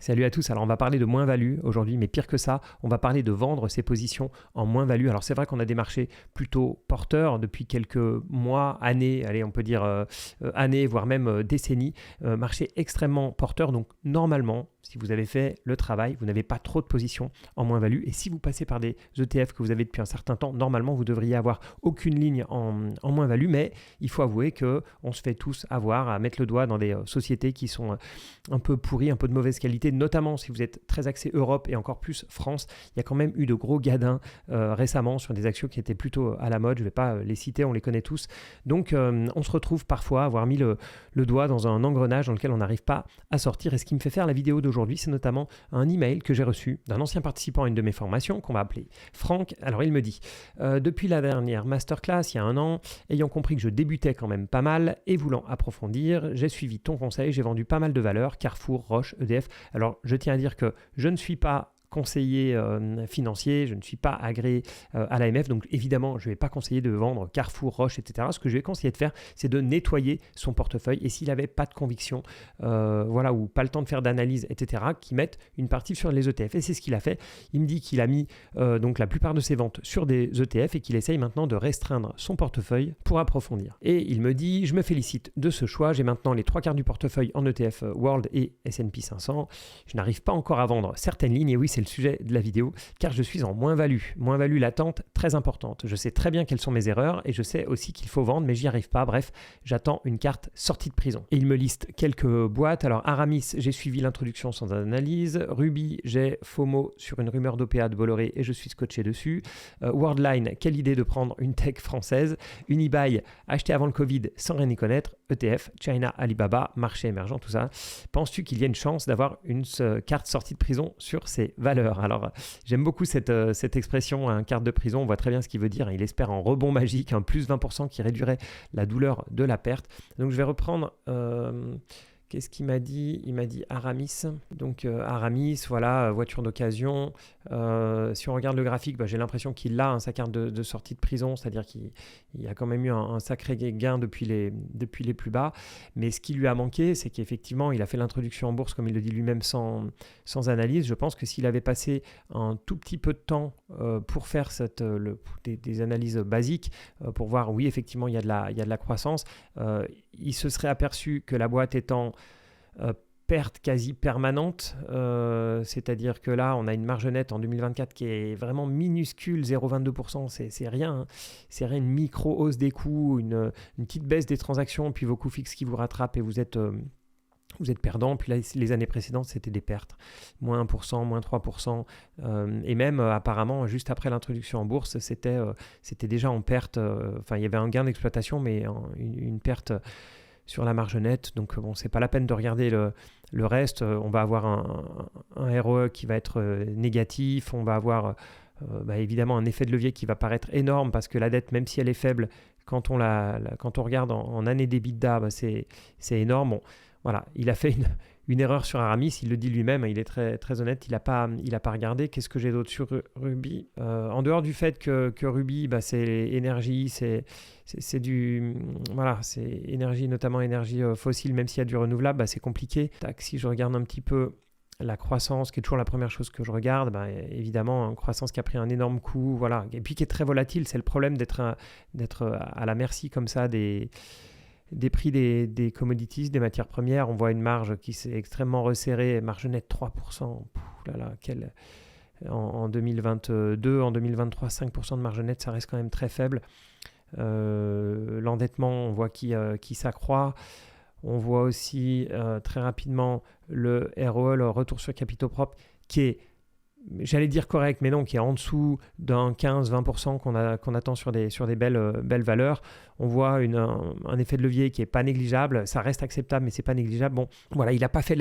Salut à tous, alors on va parler de moins-value aujourd'hui, mais pire que ça, on va parler de vendre ses positions en moins-value. Alors c'est vrai qu'on a des marchés plutôt porteurs depuis quelques mois, années, allez on peut dire années, voire même décennies, marché extrêmement porteur, donc normalement, si vous avez fait le travail, vous n'avez pas trop de positions en moins-value, et si vous passez par des ETF que vous avez depuis un certain temps, normalement vous devriez avoir aucune ligne en moins-value, mais il faut avouer qu'on se fait tous avoir à mettre le doigt dans des sociétés qui sont un peu pourries, un peu de mauvaise qualité, notamment si vous êtes très axé Europe et encore plus France. Il y a quand même eu de gros gadins récemment sur des actions qui étaient plutôt à la mode. Je ne vais pas les citer, on les connaît tous. Donc on se retrouve parfois à avoir mis le doigt dans un engrenage dans lequel on n'arrive pas à sortir. Et ce qui me fait faire la vidéo d'aujourd'hui, c'est notamment un email que j'ai reçu d'un ancien participant à une de mes formations qu'on va appeler Franck. Alors il me dit depuis la dernière masterclass il y a un an, ayant compris que je débutais quand même pas mal et voulant approfondir, j'ai suivi ton conseil, j'ai vendu pas mal de valeurs, Carrefour, Roche, EDF. Alors je tiens à dire que je ne suis pas conseiller financier, je ne suis pas agréé à l'AMF, donc évidemment je ne vais pas conseiller de vendre Carrefour, Roche, etc. Ce que je vais conseiller de faire, c'est de nettoyer son portefeuille, et s'il n'avait pas de conviction, ou pas le temps de faire d'analyse, etc., qu'il mette une partie sur les ETF. Et c'est ce qu'il a fait. Il me dit qu'il a mis donc la plupart de ses ventes sur des ETF et qu'il essaye maintenant de restreindre son portefeuille pour approfondir. Et il me dit, je me félicite de ce choix, j'ai maintenant les 3/4 du portefeuille en ETF World et S&P 500. Je n'arrive pas encore à vendre certaines lignes, et oui, c'est le sujet de la vidéo, car je suis en moins-value latente très importante. Je sais très bien quelles sont mes erreurs et je sais aussi qu'il faut vendre, mais j'y arrive pas. Bref, j'attends une carte sortie de prison. Et il me liste quelques boîtes. Alors Aramis, j'ai suivi l'introduction sans analyse. Ruby, j'ai FOMO sur une rumeur d'OPA de Bolloré et je suis scotché dessus. Worldline, quelle idée de prendre une tech française. Unibail, acheté avant le Covid sans rien y connaître. ETF, China, Alibaba, marché émergent, tout ça. Penses-tu qu'il y a une chance d'avoir une carte sortie de prison sur ces valeurs? Alors, j'aime beaucoup cette expression, hein, carte de prison. On voit très bien ce qu'il veut dire. Il espère un rebond magique, un plus 20% qui réduirait la douleur de la perte. Donc, je vais reprendre... Qu'est-ce qu'il m'a dit? Il m'a dit Aramis. Donc Aramis, voilà, voiture d'occasion. Si on regarde le graphique, j'ai l'impression qu'il a sa carte de sortie de prison, c'est-à-dire qu'il y a quand même eu un sacré gain depuis les plus bas. Mais ce qui lui a manqué, c'est qu'effectivement, il a fait l'introduction en bourse, comme il le dit lui-même, sans analyse. Je pense que s'il avait passé un tout petit peu de temps pour faire des analyses basiques, pour voir, oui, effectivement, il y a de la croissance, il se serait aperçu que la boîte étant perte quasi permanente, c'est-à-dire que là, on a une marge nette en 2024 qui est vraiment minuscule, 0,22%, c'est rien, hein. C'est rien, une micro-hausse des coûts, une petite baisse des transactions, puis vos coûts fixes qui vous rattrapent et vous êtes perdant. Puis là, les années précédentes, c'était des pertes. Moins 1%, moins 3%. Et même, apparemment, juste après l'introduction en bourse, c'était déjà en perte. Il y avait un gain d'exploitation, mais une perte sur la marge nette. Donc, bon, c'est pas la peine de regarder le reste. On va avoir un ROE qui va être négatif. On va avoir évidemment un effet de levier qui va paraître énorme parce que la dette, même si elle est faible, quand on regarde en année d'EBITDA, c'est énorme. Bon, voilà, il a fait une erreur sur Aramis, il le dit lui-même, il est très, très honnête, il n'a pas regardé. Qu'est-ce que j'ai d'autre sur Ruby? En dehors du fait que Ruby, c'est énergie, c'est énergie, notamment énergie fossile, même s'il y a du renouvelable, c'est compliqué. Si je regarde un petit peu la croissance, qui est toujours la première chose que je regarde, évidemment, une croissance qui a pris un énorme coup, voilà, et puis qui est très volatile. C'est le problème d'être à la merci comme ça des prix des commodities, des matières premières. On voit une marge qui s'est extrêmement resserrée, marge nette 3%. En 2022, en 2023, 5% de marge nette, ça reste quand même très faible. L'endettement, on voit qui s'accroît. On voit aussi très rapidement le ROE, le retour sur capitaux propres, qui est, j'allais dire correct, mais non, qui est en dessous d'un 15-20% qu'on attend sur des belles valeurs. On voit un effet de levier qui n'est pas négligeable. Ça reste acceptable, mais ce n'est pas négligeable. Bon, voilà, il n'a pas fait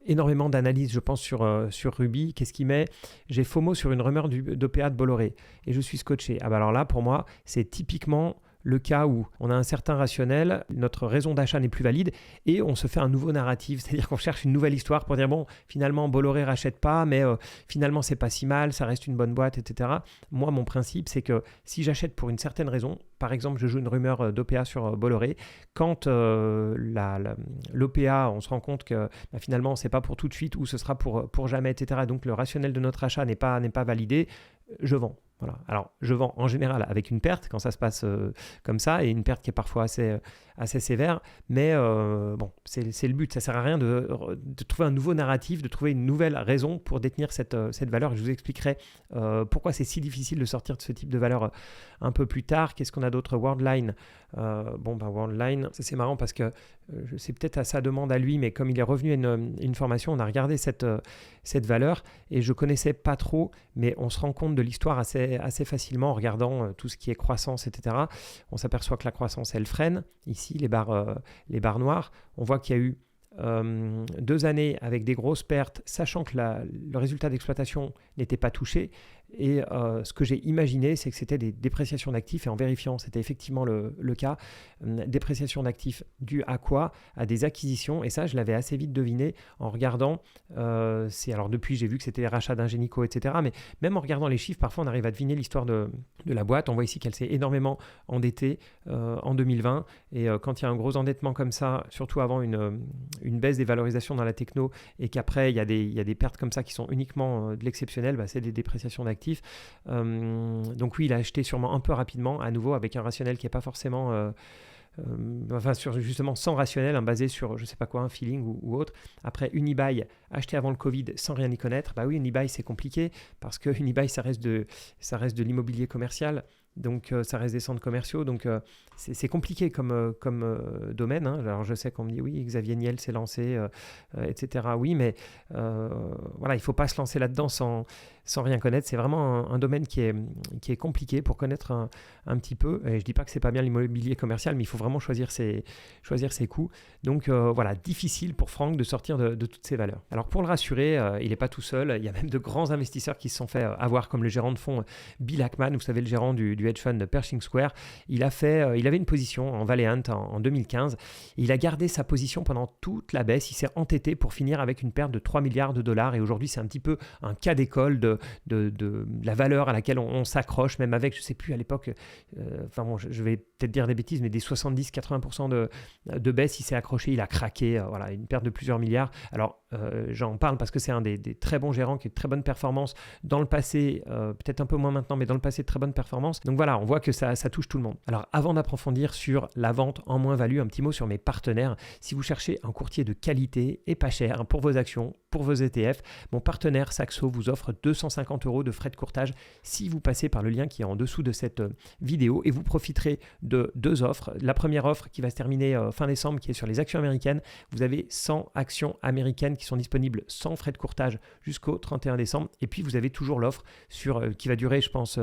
énormément d'analyse, je pense, sur Ruby. Qu'est-ce qu'il met? J'ai FOMO sur une rumeur d'OPA de Bolloré et je suis scotché. Alors là, pour moi, c'est typiquement le cas où on a un certain rationnel, notre raison d'achat n'est plus valide et on se fait un nouveau narratif, c'est-à-dire qu'on cherche une nouvelle histoire pour dire bon, finalement Bolloré rachète pas, mais finalement c'est pas si mal, ça reste une bonne boîte, etc. Moi, mon principe, c'est que si j'achète pour une certaine raison, par exemple, je joue une rumeur d'OPA sur Bolloré, quand l'OPA, on se rend compte que finalement c'est pas pour tout de suite ou ce sera pour jamais, etc. Donc le rationnel de notre achat n'est pas validé, je vends. Voilà. Alors, je vends en général avec une perte quand ça se passe comme ça, et une perte qui est parfois assez sévère, mais bon, c'est le but. Ça ne sert à rien de trouver un nouveau narratif, de trouver une nouvelle raison pour détenir cette valeur. Je vous expliquerai pourquoi c'est si difficile de sortir de ce type de valeur un peu plus tard. Qu'est-ce qu'on a d'autre? Worldline. Worldline, ça c'est marrant parce que c'est peut-être à sa demande à lui, mais comme il est revenu à une formation, on a regardé cette valeur et je ne connaissais pas trop, mais on se rend compte de l'histoire assez facilement en regardant tout ce qui est croissance, etc. On s'aperçoit que la croissance, elle freine. Ici, les barres noires, on voit qu'il y a eu 2 années avec des grosses pertes, sachant que le résultat d'exploitation n'était pas touché. Et ce que j'ai imaginé, c'est que c'était des dépréciations d'actifs, et en vérifiant, c'était effectivement le cas. Dépréciation d'actifs due à quoi? À des acquisitions, et ça, je l'avais assez vite deviné en regardant. Alors depuis, j'ai vu que c'était les rachats d'Ingenico, etc. Mais même en regardant les chiffres, parfois, on arrive à deviner l'histoire de la boîte. On voit ici qu'elle s'est énormément endettée en 2020, et quand il y a un gros endettement comme ça, surtout avant une baisse des valorisations dans la techno, et qu'après, il y a des pertes comme ça qui sont uniquement de l'exceptionnel, c'est des dépréciations d'actifs. Donc oui, il a acheté sûrement un peu rapidement, à nouveau avec un rationnel qui n'est pas forcément justement sans rationnel, basé sur je sais pas quoi, un feeling ou autre. Après, Unibail, acheté avant le Covid sans rien y connaître, bah oui, Unibail c'est compliqué parce que Unibail ça reste de l'immobilier commercial. Donc ça reste des centres commerciaux, donc c'est compliqué comme domaine. Alors je sais qu'on me dit oui, Xavier Niel s'est lancé, etc. Oui, mais voilà, il ne faut pas se lancer là-dedans sans rien connaître. C'est vraiment un domaine qui est compliqué pour connaître un petit peu. Et je ne dis pas que ce n'est pas bien l'immobilier commercial, mais il faut vraiment choisir ses coûts. Donc voilà, difficile pour Franck de sortir de toutes ces valeurs. Alors pour le rassurer, il n'est pas tout seul. Il y a même de grands investisseurs qui se sont fait avoir, comme le gérant de fonds Bill Ackman, vous savez, le gérant du hedge fund de Pershing Square. Il avait une position en Valeant en 2015. Il a gardé sa position pendant toute la baisse. Il s'est entêté pour finir avec une perte de 3 milliards de dollars. Et aujourd'hui, c'est un petit peu un cas d'école de la valeur à laquelle on s'accroche, même avec, je ne sais plus à l'époque, je vais peut-être dire des bêtises, mais des 70-80% de baisse. Il s'est accroché, il a craqué. Voilà, une perte de plusieurs milliards. Alors, j'en parle parce que c'est un des très bons gérants qui a de très bonnes performances dans le passé, peut-être un peu moins maintenant, mais dans le passé, de très bonnes performances. Donc voilà, on voit que ça touche tout le monde. Alors avant d'approfondir sur la vente en moins-value, un petit mot sur mes partenaires. Si vous cherchez un courtier de qualité et pas cher pour vos actions, pour vos ETF, mon partenaire Saxo vous offre 250 € de frais de courtage si vous passez par le lien qui est en dessous de cette vidéo, et vous profiterez de 2 offres. La première offre qui va se terminer fin décembre, qui est sur les actions américaines. Vous avez 100 actions américaines qui sont disponibles sans frais de courtage jusqu'au 31 décembre. Et puis vous avez toujours l'offre qui va durer, je pense,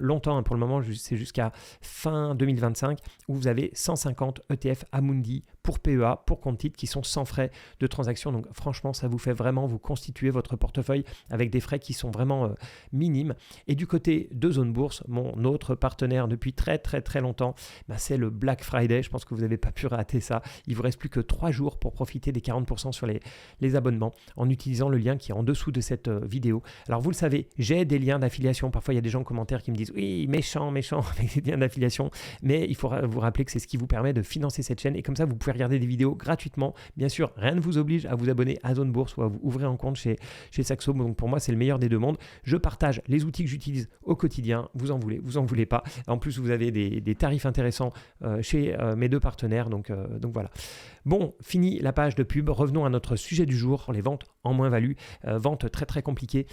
longtemps. Pour le moment, c'est jusqu'à fin 2025, où vous avez 150 ETF Amundi pour PEA, pour compte titre, qui sont sans frais de transaction. Donc franchement, ça vous fait vraiment vous constituer votre portefeuille avec des frais qui sont vraiment minimes. Et du côté de Zone Bourse, mon autre partenaire depuis très très très longtemps, c'est le Black Friday. Je pense que vous n'avez pas pu rater ça. Il vous reste plus que 3 jours pour profiter des 40% sur les abonnements en utilisant le lien qui est en dessous de cette vidéo. Alors vous le savez, j'ai des liens d'affiliation. Parfois il y a des gens en commentaire qui me disent oui, méchant avec des liens d'affiliation, mais il faut vous rappeler que c'est ce qui vous permet de financer cette chaîne, et comme ça vous pouvez regarder des vidéos gratuitement. Bien sûr, rien ne vous oblige à vous abonner à Zone Bourse ou à vous ouvrir un compte chez Saxo. Donc pour moi, c'est le meilleur des deux mondes. Je partage les outils que j'utilise au quotidien. Vous en voulez pas. En plus, vous avez des tarifs intéressants chez mes 2 partenaires. Donc voilà. Bon, fini la page de pub. Revenons à notre sujet du jour, les ventes en moins-value. Ventes très très compliquées.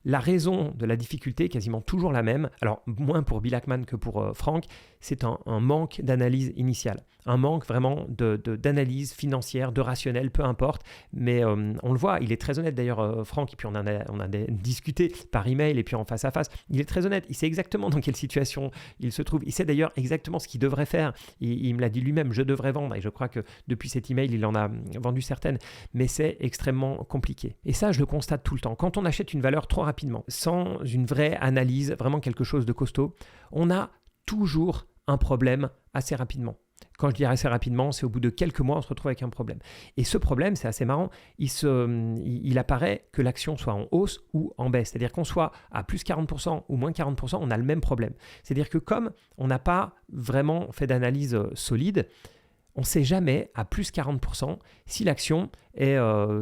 La raison de la difficulté est quasiment toujours la même. Alors, moins pour Bill Ackman que pour Franck, c'est un manque d'analyse initiale. Un manque vraiment d'analyse financière, de rationnel, peu importe. Mais on le voit, il est très honnête d'ailleurs, Franck, et puis on a discuté par email et puis en face à face. Il est très honnête, il sait exactement dans quelle situation il se trouve. Il sait d'ailleurs exactement ce qu'il devrait faire. Il me l'a dit lui-même, je devrais vendre. Et je crois que depuis cet email, il en a vendu certaines. Mais c'est extrêmement compliqué. Et ça, je le constate tout le temps. Quand on achète une valeur trop rapidement, sans une vraie analyse, vraiment quelque chose de costaud, on a toujours un problème assez rapidement. Quand je dis assez rapidement, c'est au bout de quelques mois, on se retrouve avec un problème. Et ce problème, c'est assez marrant, il apparaît que l'action soit en hausse ou en baisse. C'est-à-dire qu'on soit à plus 40% ou moins 40%, on a le même problème. C'est-à-dire que comme on n'a pas vraiment fait d'analyse solide, on ne sait jamais à plus 40% si l'action est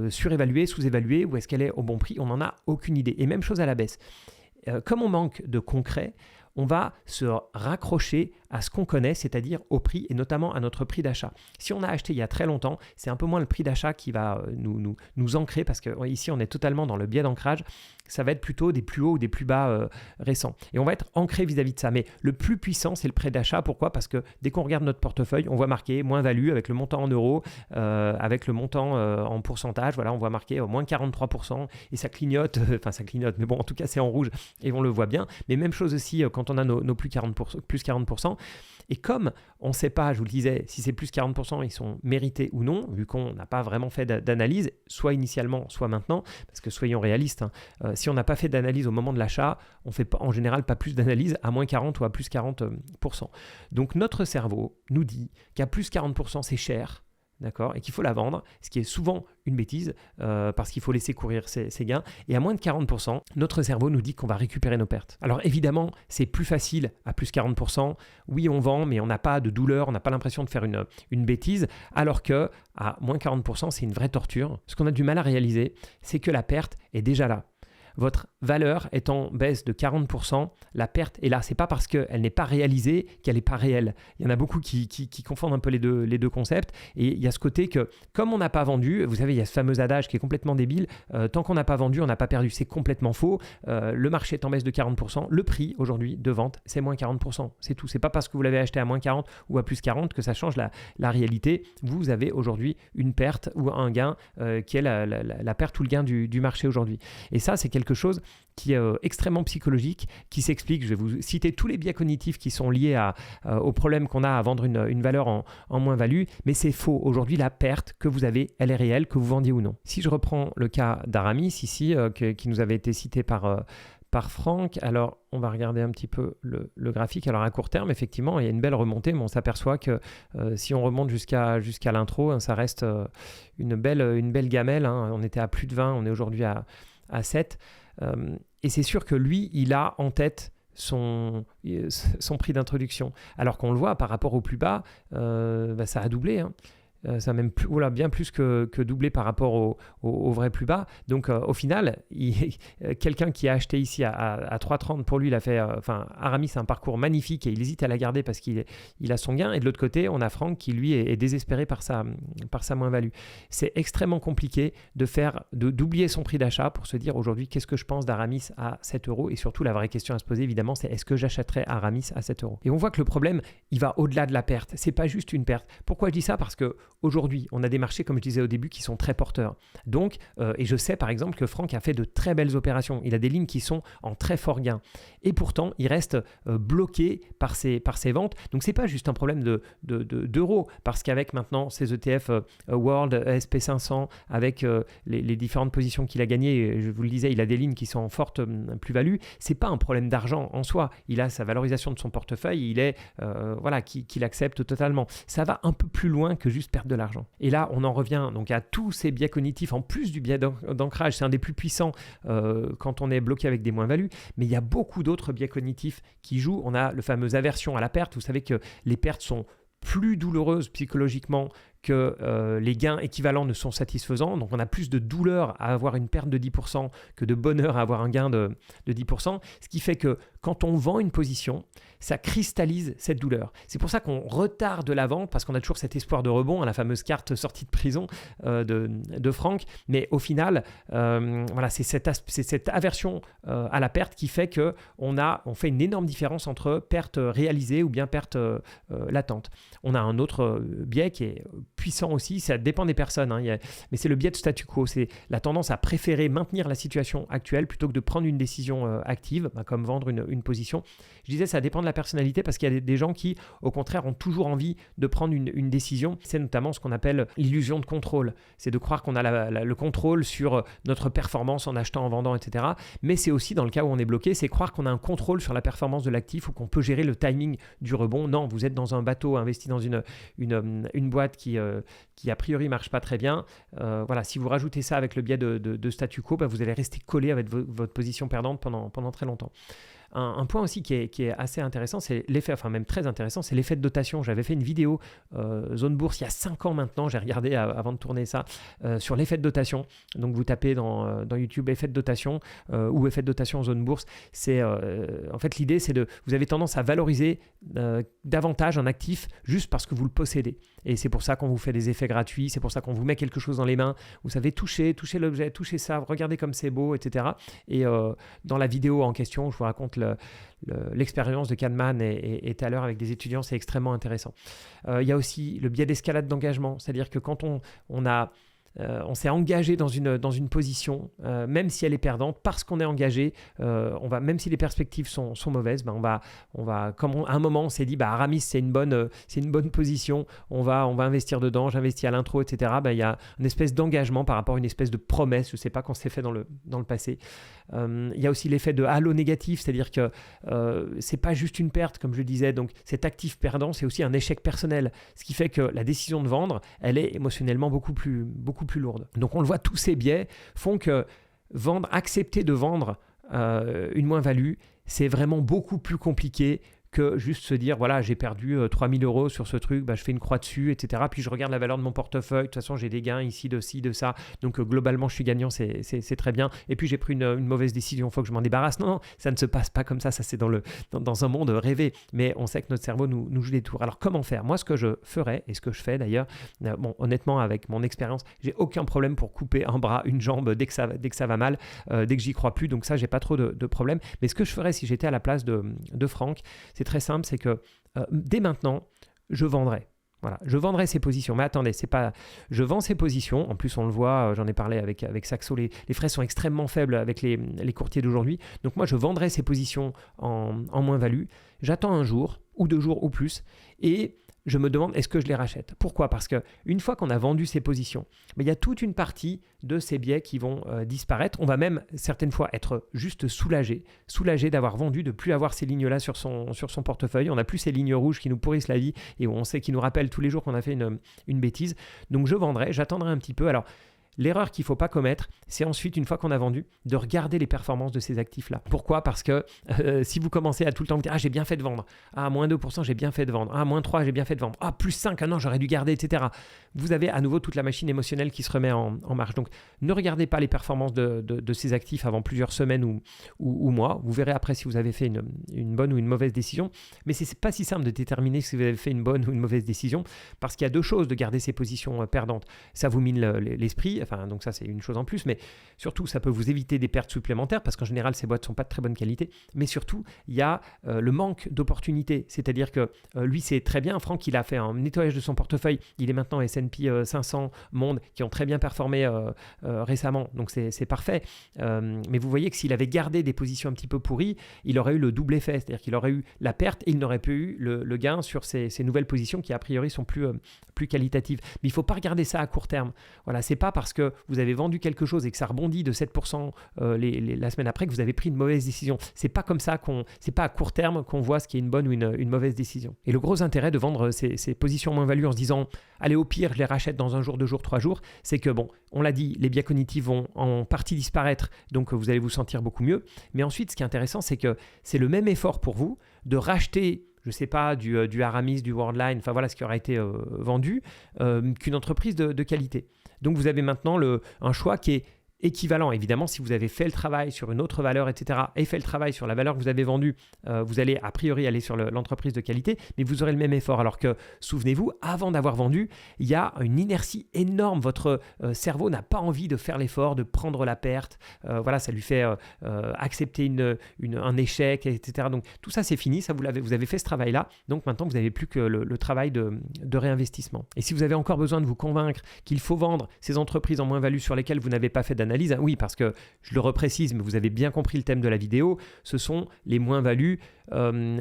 surévaluée, sous-évaluée ou est-ce qu'elle est au bon prix. On n'en a aucune idée. Et même chose à la baisse. Comme on manque de concret, on va se raccrocher à ce qu'on connaît, c'est-à-dire au prix et notamment à notre prix d'achat. Si on a acheté il y a très longtemps, c'est un peu moins le prix d'achat qui va nous ancrer parce qu'ici on est totalement dans le biais d'ancrage. Ça va être plutôt des plus hauts ou des plus bas récents. Et on va être ancré vis-à-vis de ça. Mais le plus puissant, c'est le prêt d'achat. Pourquoi ? Parce que dès qu'on regarde notre portefeuille, on voit marqué moins-value avec le montant en euros, avec le montant en pourcentage. Voilà, on voit marqué moins 43% et ça clignote. Enfin, ça clignote, mais bon, en tout cas, c'est en rouge et on le voit bien. Mais même chose aussi quand on a nos plus 40%. Et comme on ne sait pas, je vous le disais, si c'est plus 40%, ils sont mérités ou non, vu qu'on n'a pas vraiment fait d'analyse, soit initialement, soit maintenant, parce que soyons réalistes, si on n'a pas fait d'analyse au moment de l'achat, on ne fait pas, en général pas plus d'analyse à moins 40 ou à plus 40%. Donc notre cerveau nous dit qu'à plus 40%, c'est cher. D'accord, et qu'il faut la vendre, ce qui est souvent une bêtise parce qu'il faut laisser courir ses gains. Et à moins de 40%, notre cerveau nous dit qu'on va récupérer nos pertes. Alors évidemment, c'est plus facile à plus 40%. Oui, on vend, mais on n'a pas de douleur, on n'a pas l'impression de faire une bêtise. Alors que à moins 40%, c'est une vraie torture. Ce qu'on a du mal à réaliser, c'est que la perte est déjà là. Votre valeur est en baisse de 40%, la perte est là. Ce n'est pas parce qu'elle n'est pas réalisée qu'elle n'est pas réelle. Il y en a beaucoup qui confondent un peu les deux concepts. Et il y a ce côté que, comme on n'a pas vendu, vous savez, il y a ce fameux adage qui est complètement débile, tant qu'on n'a pas vendu, on n'a pas perdu. C'est complètement faux. Le marché est en baisse de 40%. Le prix aujourd'hui de vente, c'est moins 40%. C'est tout. Ce n'est pas parce que vous l'avez acheté à moins 40 ou à plus 40 que ça change la réalité. Vous avez aujourd'hui une perte ou un gain qui est la perte ou le gain du marché aujourd'hui. Et ça, c'est quelque chose qui est extrêmement psychologique, qui s'explique. Je vais vous citer tous les biais cognitifs qui sont liés au problème qu'on a à vendre une valeur en moins-value, mais c'est faux. Aujourd'hui, la perte que vous avez, elle est réelle, que vous vendiez ou non. Si je reprends le cas d'Aramis ici, qui nous avait été cité par Franck, alors on va regarder un petit peu le graphique. Alors à court terme, effectivement, il y a une belle remontée, mais on s'aperçoit que si on remonte jusqu'à l'intro, hein, ça reste une belle gamelle. Hein. On était à plus de 20, on est aujourd'hui à 7. Et c'est sûr que lui, il a en tête son prix d'introduction. Alors qu'on le voit par rapport au plus bas, ça a doublé. Hein. Ça a même bien plus que doublé par rapport au vrai plus bas. Donc au final, quelqu'un qui a acheté ici à 3,30, pour lui, il a fait, Aramis, c'est un parcours magnifique et il hésite à la garder parce qu'il a son gain. Et de l'autre côté, on a Franck qui, lui, est désespéré par sa moins-value. C'est extrêmement compliqué d'oublier son prix d'achat pour se dire aujourd'hui, qu'est-ce que je pense d'Aramis à 7 euros? Et surtout, la vraie question à se poser, évidemment, c'est est-ce que j'achèterais Aramis à 7 euros? Et on voit que le problème, il va au-delà de la perte. C'est pas juste une perte. Pourquoi je dis ça? Parce que aujourd'hui, on a des marchés, comme je disais au début, qui sont très porteurs. Donc, et je sais par exemple que Franck a fait de très belles opérations. Il a des lignes qui sont en très fort gain. Et pourtant, il reste bloqué par ses ventes. Donc, ce n'est pas juste un problème d'euros. Parce qu'avec maintenant ces ETF World, SP500, avec les différentes positions qu'il a gagnées, je vous le disais, il a des lignes qui sont en forte plus-value. Ce n'est pas un problème d'argent en soi. Il a sa valorisation de son portefeuille. Il est, qu'il accepte totalement. Ça va un peu plus loin que juste perdre de l'argent. Et là, on en revient donc à tous ces biais cognitifs, en plus du biais d'ancrage. C'est un des plus puissants quand on est bloqué avec des moins-values, mais il y a beaucoup d'autres biais cognitifs qui jouent. On a le fameux aversion à la perte. Vous savez que les pertes sont plus douloureuses psychologiquement que les gains équivalents ne sont satisfaisants. Donc, on a plus de douleur à avoir une perte de 10% que de bonheur à avoir un gain de 10%. Ce qui fait que quand on vend une position, ça cristallise cette douleur. C'est pour ça qu'on retarde la vente parce qu'on a toujours cet espoir de rebond, la fameuse carte sortie de prison de Franck. Mais au final, c'est cette aversion à la perte qui fait qu'on fait une énorme différence entre perte réalisée ou bien perte latente. On a un autre biais qui est puissant aussi, ça dépend des personnes, hein, mais c'est le biais de statu quo, c'est la tendance à préférer maintenir la situation actuelle plutôt que de prendre une décision active, comme vendre une position. Je disais, ça dépend de la personnalité parce qu'il y a des gens qui, au contraire, ont toujours envie de prendre une décision. C'est notamment ce qu'on appelle l'illusion de contrôle. C'est de croire qu'on a le contrôle sur notre performance en achetant, en vendant, etc. Mais c'est aussi dans le cas où on est bloqué, c'est croire qu'on a un contrôle sur la performance de l'actif ou qu'on peut gérer le timing du rebond. Non, vous êtes dans un bateau investi dans une boîte qui a priori marche pas très bien. Voilà, si vous rajoutez ça avec le biais de statu quo, vous allez rester collé avec votre position perdante pendant très longtemps. Un point aussi qui est assez intéressant, c'est l'effet, enfin même très intéressant, c'est l'effet de dotation. J'avais fait une vidéo Zone Bourse il y a 5 ans maintenant, j'ai regardé avant de tourner ça, sur l'effet de dotation. Donc vous tapez dans YouTube effet de dotation ou effet de dotation Zone Bourse. En fait l'idée c'est vous avez tendance à valoriser davantage un actif juste parce que vous le possédez. Et c'est pour ça qu'on vous fait des effets gratuits, c'est pour ça qu'on vous met quelque chose dans les mains. Vous savez toucher l'objet, toucher ça, regardez comme c'est beau, etc. Et dans la vidéo en question, je vous raconte l'expérience de Kahneman et tout à l'heure avec des étudiants, c'est extrêmement intéressant. Il y a aussi le biais d'escalade d'engagement, c'est-à-dire que quand on s'est engagé dans une position, même si elle est perdante, parce qu'on est engagé, même si les perspectives sont mauvaises, comme à un moment on s'est dit, Aramis c'est une bonne position, on va investir dedans, j'investis à l'intro, etc. Il y a une espèce d'engagement par rapport à une espèce de promesse, je ne sais pas qu'on s'est fait dans le passé. Il y a aussi l'effet de halo négatif, c'est-à-dire que c'est pas juste une perte, comme je disais, donc cet actif perdant, c'est aussi un échec personnel, ce qui fait que la décision de vendre, elle est émotionnellement beaucoup plus lourde. Donc on le voit, tous ces biais font que accepter de vendre une moins-value, c'est vraiment beaucoup plus compliqué que juste se dire, voilà, j'ai perdu 3 000 euros sur ce truc, je fais une croix dessus, etc. Puis je regarde la valeur de mon portefeuille, de toute façon j'ai des gains ici, de ci, de ça, donc globalement je suis gagnant, c'est très bien. Et puis j'ai pris une mauvaise décision, il faut que je m'en débarrasse. Non, ça ne se passe pas comme ça c'est dans un monde rêvé, mais on sait que notre cerveau nous joue des tours. Alors comment faire ? Moi ce que je ferais, et ce que je fais d'ailleurs, honnêtement avec mon expérience, j'ai aucun problème pour couper un bras, une jambe dès que ça va mal, dès que j'y crois plus, donc ça j'ai pas trop de problème. Mais ce que je ferais si j'étais à la place de Franck, c'est très simple, c'est que dès maintenant, je vendrais. Voilà, je vendrai ces positions. Mais attendez, je vends ces positions. En plus, on le voit, j'en ai parlé avec Saxo, les frais sont extrêmement faibles avec les courtiers d'aujourd'hui. Donc moi, je vendrai ces positions en moins-value. J'attends un jour ou 2 jours ou plus et je me demande, est-ce que je les rachète ? Pourquoi ? Parce qu'une fois qu'on a vendu ces positions, il y a toute une partie de ces biais qui vont disparaître. On va même certaines fois être juste soulagé d'avoir vendu, de ne plus avoir ces lignes-là sur son portefeuille. On n'a plus ces lignes rouges qui nous pourrissent la vie et où on sait qu'ils nous rappellent tous les jours qu'on a fait une bêtise. Donc je vendrai, j'attendrai un petit peu. Alors, l'erreur qu'il ne faut pas commettre, c'est ensuite, une fois qu'on a vendu, de regarder les performances de ces actifs-là. Pourquoi ? Parce que si vous commencez à tout le temps vous dire « Ah, j'ai bien fait de vendre. Ah, moins 2%, j'ai bien fait de vendre. Ah, moins 3, j'ai bien fait de vendre. Ah, plus 5, ah non, j'aurais dû garder, etc. » Vous avez à nouveau toute la machine émotionnelle qui se remet en marche. Donc, ne regardez pas les performances de ces actifs avant plusieurs semaines ou mois. Vous verrez après si vous avez fait une bonne ou une mauvaise décision. Mais ce n'est pas si simple de déterminer si vous avez fait une bonne ou une mauvaise décision parce qu'il y a 2 choses de garder ces positions perdantes. Ça vous mine l'esprit. Donc ça c'est une chose en plus, mais surtout ça peut vous éviter des pertes supplémentaires parce qu'en général ces boîtes ne sont pas de très bonne qualité, mais surtout il y a le manque d'opportunités, c'est-à-dire que lui c'est très bien, Franck il a fait un nettoyage de son portefeuille, il est maintenant S&P 500 Monde qui ont très bien performé récemment, donc c'est parfait, mais vous voyez que s'il avait gardé des positions un petit peu pourries, il aurait eu le double effet, c'est-à-dire qu'il aurait eu la perte et il n'aurait pas eu le gain sur ces nouvelles positions qui a priori sont plus qualitatives, mais il ne faut pas regarder ça à court terme, voilà, c'est pas parce que vous avez vendu quelque chose et que ça rebondit de 7% la semaine après que vous avez pris une mauvaise décision. C'est pas comme ça c'est pas à court terme qu'on voit ce qui est une bonne ou une mauvaise décision. Et le gros intérêt de vendre ces positions moins-value en se disant allez au pire je les rachète dans 1 jour, 2 jours, 3 jours, c'est que on l'a dit, les biais cognitifs vont en partie disparaître, donc vous allez vous sentir beaucoup mieux. Mais ensuite ce qui est intéressant c'est que c'est le même effort pour vous de racheter je ne sais pas, du Aramis, du Worldline, enfin voilà ce qui aura été vendu, qu'une entreprise de qualité. Donc vous avez maintenant un choix qui est équivalent. Évidemment, si vous avez fait le travail sur une autre valeur, etc., et fait le travail sur la valeur que vous avez vendue, vous allez a priori aller sur l'entreprise de qualité, mais vous aurez le même effort. Alors que, souvenez-vous, avant d'avoir vendu, il y a une inertie énorme. Votre cerveau n'a pas envie de faire l'effort, de prendre la perte. Voilà, ça lui fait accepter un échec, etc. Donc tout ça, c'est fini. Ça, vous avez fait ce travail-là. Donc maintenant, vous n'avez plus que le travail de réinvestissement. Et si vous avez encore besoin de vous convaincre qu'il faut vendre ces entreprises en moins-value sur lesquelles vous n'avez pas fait d'analyse, oui, parce que je le reprécise, mais vous avez bien compris le thème de la vidéo, ce sont les moins-values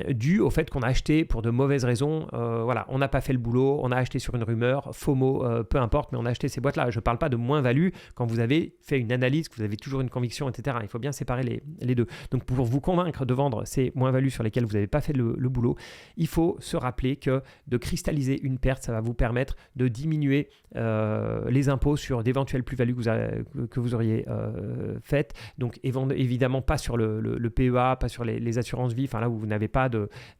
dues au fait qu'on a acheté pour de mauvaises raisons. Voilà, on n'a pas fait le boulot, on a acheté sur une rumeur, FOMO, peu importe, mais on a acheté ces boîtes-là. Je ne parle pas de moins-value quand vous avez fait une analyse, que vous avez toujours une conviction, etc. Il faut bien séparer les deux. Donc pour vous convaincre de vendre ces moins-values sur lesquelles vous n'avez pas fait le boulot, il faut se rappeler que de cristalliser une perte, ça va vous permettre de diminuer les impôts sur d'éventuelles plus-values que vous auriez faites. Donc évidemment pas sur le PEA, pas sur les assurances vie, enfin là où vous n'avez pas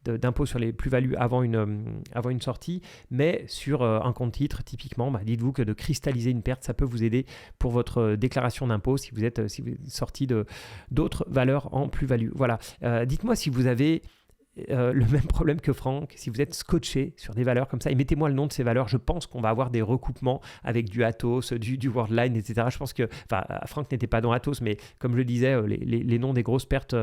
d'impôt sur les plus-values avant une sortie, mais sur un compte titre typiquement, dites-vous que de cristalliser une perte, ça peut vous aider pour votre déclaration d'impôt si vous êtes sorti d'autres valeurs en plus-value. Voilà. Dites-moi si vous avez le même problème que Franck, si vous êtes scotché sur des valeurs comme ça, et mettez-moi le nom de ces valeurs, je pense qu'on va avoir des recoupements avec du Atos, du Worldline, etc. Je pense que, Franck n'était pas dans Atos, mais comme je le disais, les noms des grosses pertes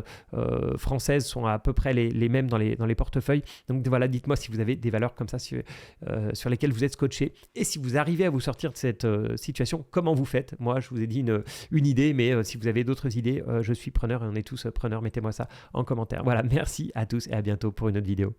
françaises sont à peu près les mêmes dans les portefeuilles. Donc voilà, dites-moi si vous avez des valeurs comme ça sur lesquelles vous êtes scotché, et si vous arrivez à vous sortir de cette situation, comment vous faites. Moi, je vous ai dit une idée, mais si vous avez d'autres idées, je suis preneur, et on est tous preneurs, mettez-moi ça en commentaire. Voilà, merci à tous et à bientôt pour une autre vidéo.